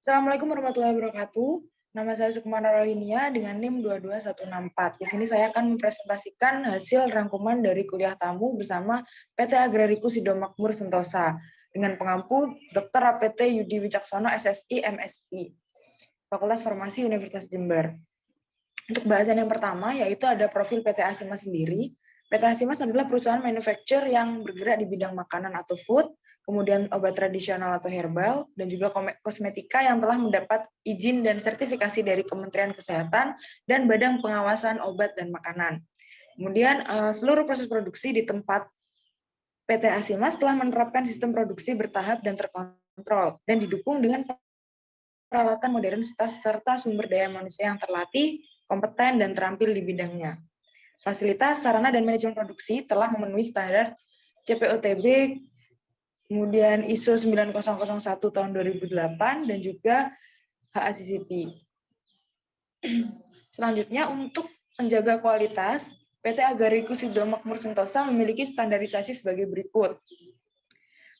Assalamualaikum warahmatullahi wabarakatuh. Nama saya Sukmana Rohinia dengan NIM 22164. Di sini saya akan mempresentasikan hasil rangkuman dari kuliah tamu bersama PT Agrariku Sidomakmur Sentosa dengan pengampu Dr. APT Yudi Wicaksono SSI MSI, Fakultas Farmasi Universitas Jember. Untuk bahasan yang pertama yaitu ada profil PT Asimas sendiri. PT Asimas adalah perusahaan manufacturer yang bergerak di bidang makanan atau food, kemudian obat tradisional atau herbal, dan juga kosmetika yang telah mendapat izin dan sertifikasi dari Kementerian Kesehatan dan Badan Pengawasan Obat dan Makanan. Kemudian seluruh proses produksi di tempat PT Asimas telah menerapkan sistem produksi bertahap dan terkontrol, dan didukung dengan peralatan modern serta sumber daya manusia yang terlatih, kompeten, dan terampil di bidangnya. Fasilitas, sarana, dan manajemen produksi telah memenuhi standar CPOTB, kemudian ISO 9001 tahun 2008, dan juga HACCP. Selanjutnya, untuk menjaga kualitas, PT Agrariku Sidomakmur Sentosa memiliki standarisasi sebagai berikut.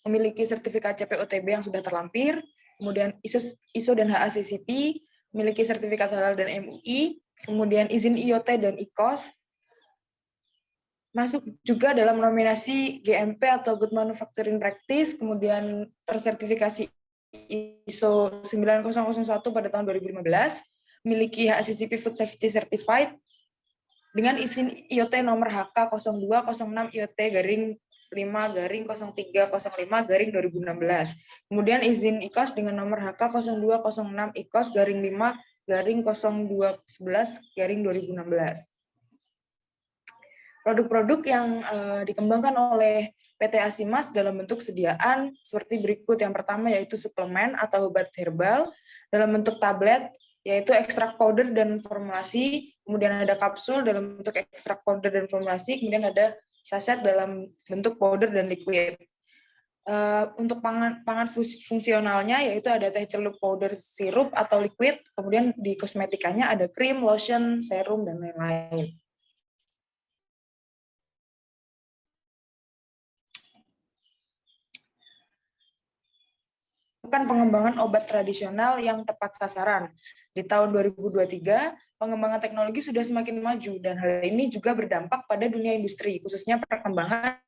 Memiliki sertifikat CPOTB yang sudah terlampir, kemudian ISO dan HACCP, memiliki sertifikat halal dan MUI, kemudian izin IoT dan IQOS, masuk juga dalam nominasi GMP atau Good Manufacturing Practice, kemudian tersertifikasi ISO 9001 pada tahun 2015, memiliki HACCP Food Safety Certified, dengan izin IoT nomor HK 0206 IoT garing 5-0305-2016. Kemudian izin IQOS dengan nomor HK 0206 IQOS garing 5-0211-2016. Produk-produk yang dikembangkan oleh PT Asimas dalam bentuk sediaan seperti berikut. Yang pertama yaitu suplemen atau obat herbal dalam bentuk tablet, yaitu ekstrak powder dan formulasi, kemudian ada kapsul dalam bentuk ekstrak powder dan formulasi, kemudian ada saset dalam bentuk powder dan liquid. Untuk pangan fungsionalnya yaitu ada teh celup powder sirup atau liquid, kemudian di kosmetikanya ada krim, lotion, serum, dan lain-lain. Pengembangan obat tradisional yang tepat sasaran. Di tahun 2023, pengembangan teknologi sudah semakin maju, dan hal ini juga berdampak pada dunia industri, khususnya perkembangan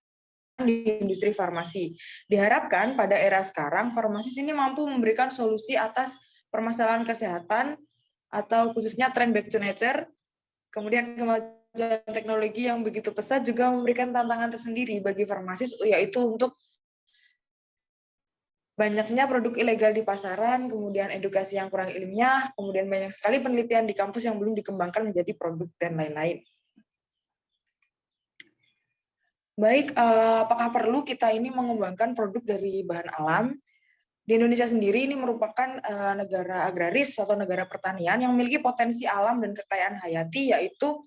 di industri farmasi. Diharapkan pada era sekarang, farmasis ini mampu memberikan solusi atas permasalahan kesehatan, atau khususnya trend back to nature, kemudian kemajuan teknologi yang begitu pesat juga memberikan tantangan tersendiri bagi farmasis, yaitu untuk banyaknya produk ilegal di pasaran, kemudian edukasi yang kurang ilmiah, kemudian banyak sekali penelitian di kampus yang belum dikembangkan menjadi produk, dan lain-lain. Baik, apakah perlu kita ini mengembangkan produk dari bahan alam? Di Indonesia sendiri ini merupakan negara agraris atau negara pertanian yang memiliki potensi alam dan kekayaan hayati, yaitu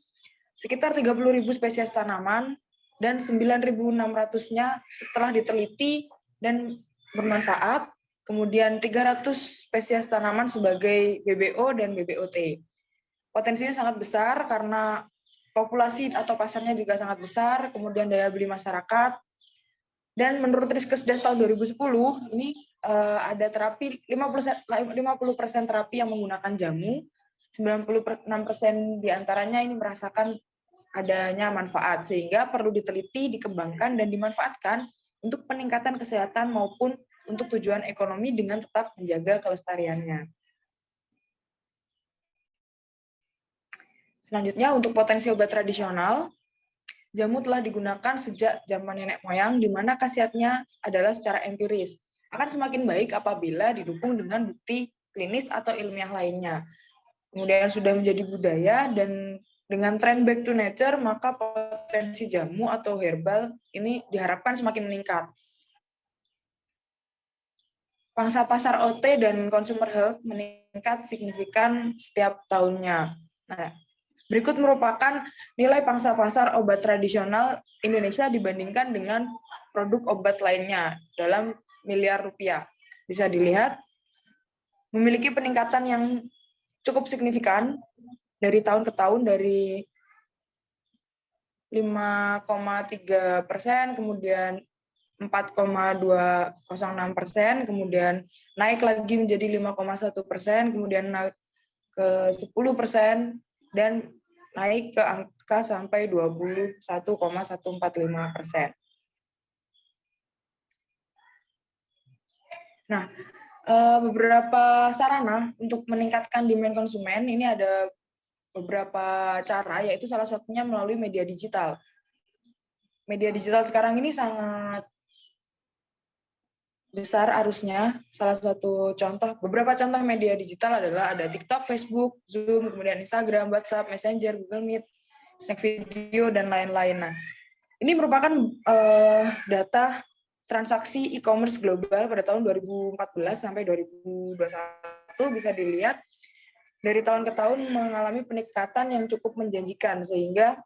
sekitar 30.000 spesies tanaman, dan 9.600-nya setelah diteliti dan bermanfaat, kemudian 300 spesies tanaman sebagai BBO dan BBOT. Potensinya sangat besar karena populasi atau pasarnya juga sangat besar, kemudian daya beli masyarakat, dan menurut Riskesdas tahun 2010, ini ada terapi 50% terapi yang menggunakan jamu, 96% diantaranya ini merasakan adanya manfaat, sehingga perlu diteliti, dikembangkan, dan dimanfaatkan untuk peningkatan kesehatan maupun untuk tujuan ekonomi dengan tetap menjaga kelestariannya. Selanjutnya, untuk potensi obat tradisional, jamu telah digunakan sejak zaman nenek moyang, di mana khasiatnya adalah secara empiris. Akan semakin baik apabila didukung dengan bukti klinis atau ilmiah lainnya. Kemudian sudah menjadi budaya, dan dengan tren back to nature, maka potensi jamu atau herbal ini diharapkan semakin meningkat. Pangsa pasar OT dan consumer health meningkat signifikan setiap tahunnya. Nah, berikut merupakan nilai pangsa pasar obat tradisional Indonesia dibandingkan dengan produk obat lainnya dalam miliar rupiah. Bisa dilihat, memiliki peningkatan yang cukup signifikan dari tahun ke tahun, dari 5,3%, kemudian 4,206%, kemudian naik lagi menjadi 5,1%, kemudian naik ke 10%, dan naik ke angka sampai 21,145%. Nah, beberapa sarana untuk meningkatkan demand konsumen, ini ada beberapa cara, yaitu salah satunya melalui media digital. Media digital sekarang ini sangat besar arusnya. Salah satu contoh, beberapa contoh media digital adalah ada TikTok, Facebook, Zoom, kemudian Instagram, WhatsApp, Messenger, Google Meet, Snack Video, dan lain-lain. Nah, ini merupakan data transaksi e-commerce global pada tahun 2014 sampai 2021, bisa dilihat dari tahun ke tahun mengalami peningkatan yang cukup menjanjikan, sehingga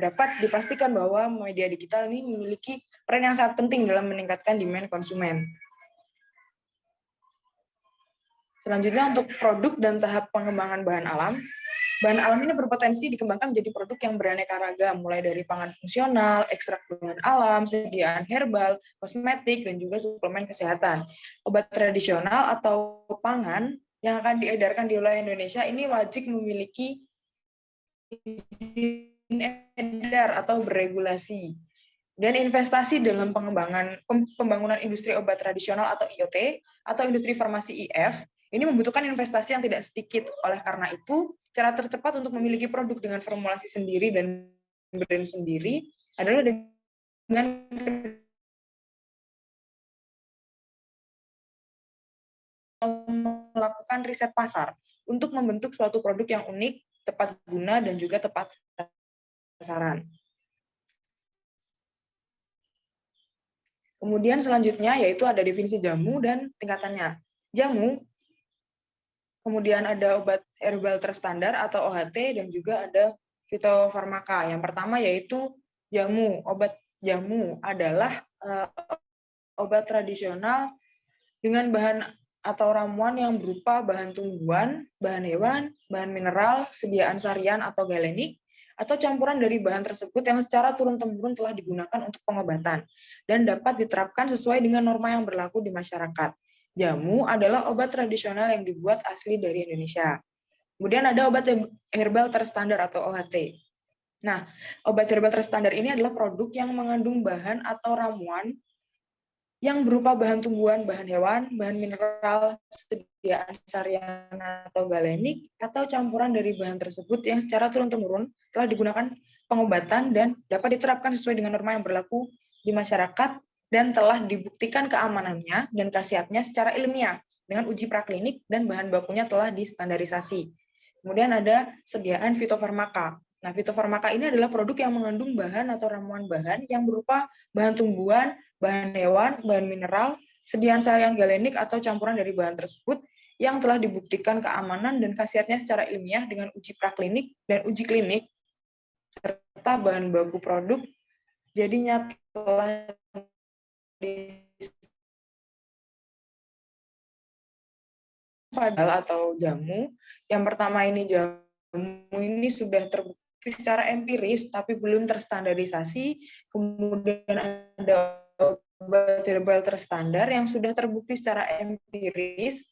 dapat dipastikan bahwa media digital ini memiliki peran yang sangat penting dalam meningkatkan demand konsumen. Selanjutnya untuk produk dan tahap pengembangan bahan alam. Bahan alam ini berpotensi dikembangkan menjadi produk yang beraneka ragam, mulai dari pangan fungsional, ekstrak bahan alam, sediaan herbal, kosmetik, dan juga suplemen kesehatan. Obat tradisional atau pangan yang akan diedarkan di wilayah Indonesia ini wajib memiliki izin edar atau beregulasi. Dan investasi dalam pembangunan industri obat tradisional atau IoT atau industri farmasi IF ini membutuhkan investasi yang tidak sedikit. Oleh karena itu, cara tercepat untuk memiliki produk dengan formulasi sendiri dan brand sendiri adalah dengan melakukan riset pasar untuk membentuk suatu produk yang unik, tepat guna, dan juga tepat sasaran. Kemudian selanjutnya yaitu ada definisi jamu dan tingkatannya. Jamu, kemudian ada obat herbal terstandar atau OHT, dan juga ada fitofarmaka. Yang pertama yaitu jamu. Obat jamu adalah obat tradisional dengan bahan atau ramuan yang berupa bahan tumbuhan, bahan hewan, bahan mineral, sediaan sarian atau galenik, atau campuran dari bahan tersebut yang secara turun-temurun telah digunakan untuk pengobatan dan dapat diterapkan sesuai dengan norma yang berlaku di masyarakat. Jamu adalah obat tradisional yang dibuat asli dari Indonesia. Kemudian ada obat herbal terstandar atau OHT. Nah, obat herbal terstandar ini adalah produk yang mengandung bahan atau ramuan yang berupa bahan tumbuhan, bahan hewan, bahan mineral, sediaan sarian atau galenik, atau campuran dari bahan tersebut yang secara turun-temurun telah digunakan pengobatan dan dapat diterapkan sesuai dengan norma yang berlaku di masyarakat dan telah dibuktikan keamanannya dan khasiatnya secara ilmiah dengan uji praklinik dan bahan bakunya telah distandarisasi. Kemudian ada sediaan fitofarmaka. Nah, fitofarmaka ini adalah produk yang mengandung bahan atau ramuan bahan yang berupa bahan tumbuhan, bahan hewan, bahan mineral, sediaan sarian galenik atau campuran dari bahan tersebut yang telah dibuktikan keamanan dan khasiatnya secara ilmiah dengan uji praklinik dan uji klinik, serta bahan baku produk jadinya telah padahal atau jamu. Yang pertama ini jamu ini sudah terbukti secara empiris tapi belum terstandarisasi. Kemudian ada obat herbal terstandar yang sudah terbukti secara empiris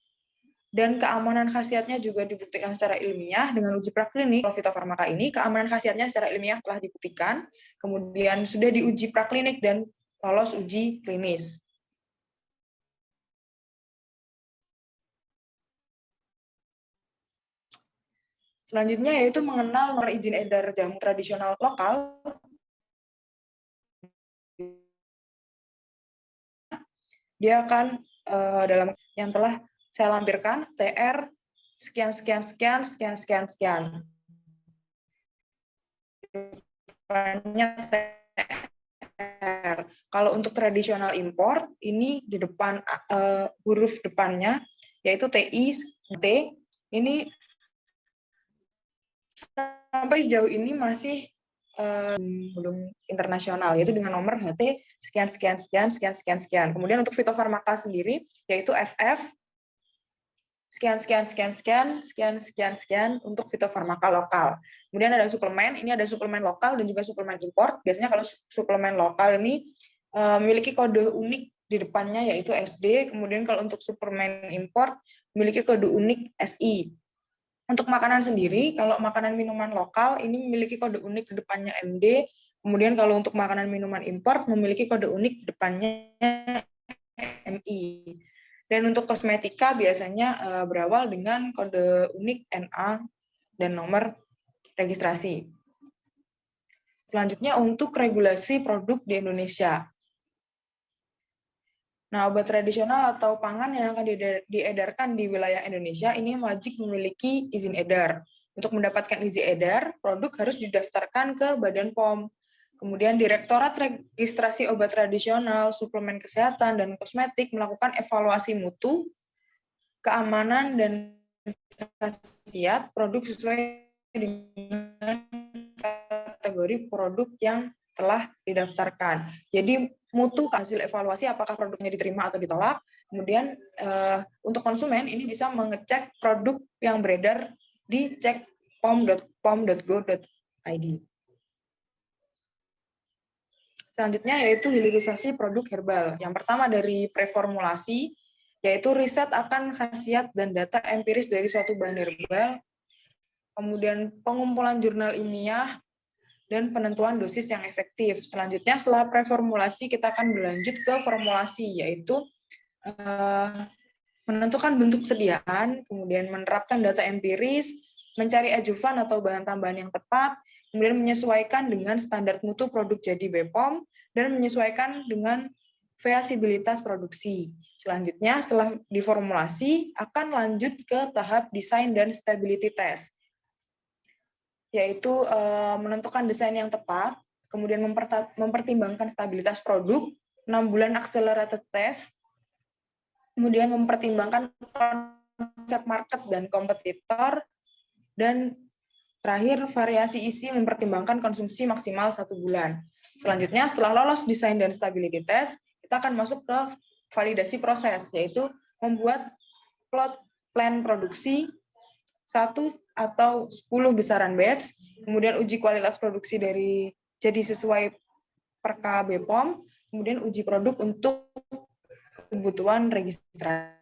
dan keamanan khasiatnya juga dibuktikan secara ilmiah dengan uji praklinik. Fitofarmaka ini keamanan khasiatnya secara ilmiah telah dibuktikan, kemudian sudah diuji praklinik dan lolos uji klinis. Selanjutnya yaitu mengenal nomor izin edar jamu tradisional lokal. Dia akan dalam yang telah saya lampirkan, TR sekian sekian sekian sekian sekian sekian. Depannya TR. Kalau untuk tradisional impor, ini di depan huruf depannya yaitu TI, T. Ini sampai sejauh ini masih belum internasional, yaitu dengan nomor HT sekian sekian sekian sekian sekian sekian. Kemudian untuk fitofarmaka sendiri yaitu FF sekian sekian sekian sekian sekian sekian sekian untuk fitofarmaka lokal. Kemudian ada suplemen, ini ada suplemen lokal dan juga suplemen impor. Biasanya kalau suplemen lokal ini memiliki kode unik di depannya yaitu SD. Kemudian kalau untuk suplemen import memiliki kode unik SI. Untuk makanan sendiri, kalau makanan minuman lokal ini memiliki kode unik di depannya MD. Kemudian kalau untuk makanan minuman import memiliki kode unik di depannya MI. Dan untuk kosmetika biasanya berawal dengan kode unik NA dan nomor registrasi. Selanjutnya untuk regulasi produk di Indonesia. Nah, obat tradisional atau pangan yang akan diedarkan di wilayah Indonesia ini wajib memiliki izin edar. Untuk mendapatkan izin edar, produk harus didaftarkan ke Badan POM. Kemudian Direktorat Registrasi Obat Tradisional, Suplemen Kesehatan, dan Kosmetik melakukan evaluasi mutu, keamanan, dan khasiat produk sesuai dengan kategori produk yang telah didaftarkan. Jadi mutu hasil evaluasi apakah produknya diterima atau ditolak. Kemudian untuk konsumen ini bisa mengecek produk yang beredar di cek pom.go.id. Selanjutnya yaitu hilirisasi produk herbal. Yang pertama dari preformulasi, yaitu riset akan khasiat dan data empiris dari suatu bahan herbal. Kemudian pengumpulan jurnal ilmiah, dan penentuan dosis yang efektif. Selanjutnya setelah preformulasi kita akan berlanjut ke formulasi, yaitu menentukan bentuk sediaan, kemudian menerapkan data empiris, mencari adjuvan atau bahan tambahan yang tepat, kemudian menyesuaikan dengan standar mutu produk jadi BPOM, dan menyesuaikan dengan feasibilitas produksi. Selanjutnya setelah diformulasi akan lanjut ke tahap desain dan stability test, yaitu menentukan desain yang tepat, kemudian mempertimbangkan stabilitas produk, 6 bulan accelerated test, kemudian mempertimbangkan konsep market dan kompetitor, dan terakhir variasi isi mempertimbangkan konsumsi maksimal 1 bulan. Selanjutnya setelah lolos desain dan stability test, kita akan masuk ke validasi proses, yaitu membuat plot plan produksi 1 atau 10 besaran batch, kemudian uji kualitas produksi dari jadi sesuai perka BPOM, kemudian uji produk untuk kebutuhan registrasi.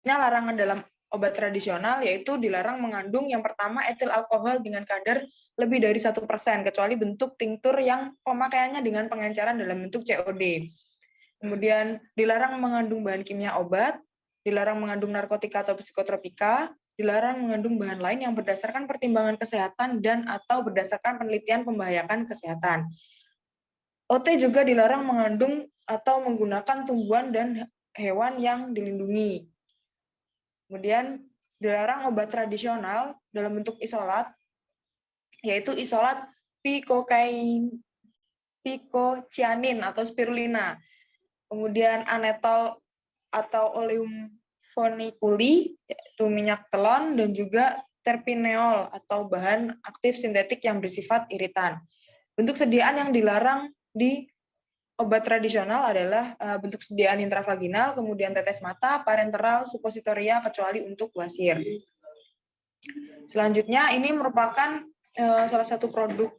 Larangan dalam obat tradisional yaitu dilarang mengandung yang pertama etil alkohol dengan kadar lebih dari 1%, kecuali bentuk tinktur yang pemakaiannya dengan pengenceran dalam bentuk COD. Kemudian dilarang mengandung bahan kimia obat, dilarang mengandung narkotika atau psikotropika, dilarang mengandung bahan lain yang berdasarkan pertimbangan kesehatan dan atau berdasarkan penelitian membahayakan kesehatan. OT juga dilarang mengandung atau menggunakan tumbuhan dan hewan yang dilindungi. Kemudian dilarang obat tradisional dalam bentuk isolat, yaitu isolat picocianin atau spirulina. Kemudian anetol atau oleum foniculi, yaitu minyak telon, dan juga terpineol atau bahan aktif sintetik yang bersifat iritan. Bentuk sediaan yang dilarang di obat tradisional adalah bentuk sediaan intravaginal, kemudian tetes mata, parenteral, supositoria, kecuali untuk wasir. Selanjutnya ini merupakan salah satu produk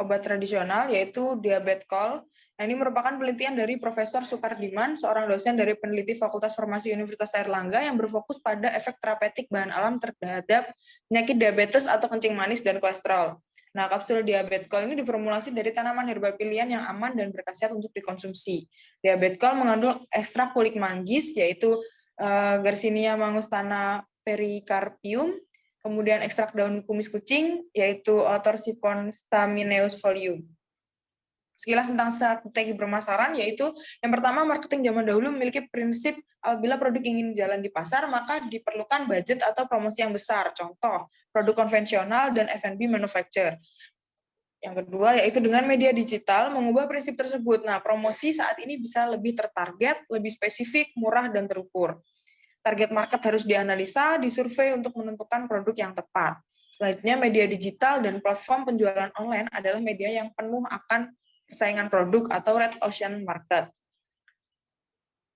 obat tradisional yaitu Diabetcol. Nah, ini merupakan penelitian dari Profesor Sukardiman, seorang dosen dari peneliti Fakultas Farmasi Universitas Airlangga yang berfokus pada efek terapeutik bahan alam terhadap penyakit diabetes atau kencing manis dan kolesterol. Nah, kapsul Diabetcol ini diformulasi dari tanaman herba pilihan yang aman dan berkhasiat untuk dikonsumsi. Diabetcol mengandung ekstrak kulit manggis yaitu Garcinia mangustana pericarpium, kemudian ekstrak daun kumis kucing, yaitu Otorcipon stamineus folium. Sekilas tentang strategi bermasaran, yaitu yang pertama, marketing zaman dahulu memiliki prinsip apabila produk ingin jalan di pasar, maka diperlukan budget atau promosi yang besar. Contoh, produk konvensional dan F&B manufacture. Yang kedua, yaitu dengan media digital mengubah prinsip tersebut. Nah, promosi saat ini bisa lebih tertarget, lebih spesifik, murah, dan terukur. Target market harus dianalisa, disurvei untuk menentukan produk yang tepat. Selanjutnya, media digital dan platform penjualan online adalah media yang penuh akan persaingan produk atau red ocean market.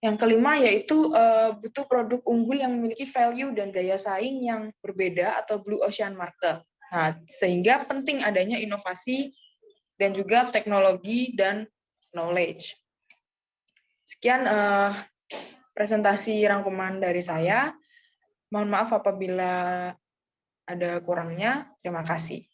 Yang kelima yaitu butuh produk unggul yang memiliki value dan daya saing yang berbeda atau blue ocean market. Nah, sehingga penting adanya inovasi dan juga teknologi dan knowledge. Sekian presentasi rangkuman dari saya. Mohon maaf apabila ada kurangnya. Terima kasih.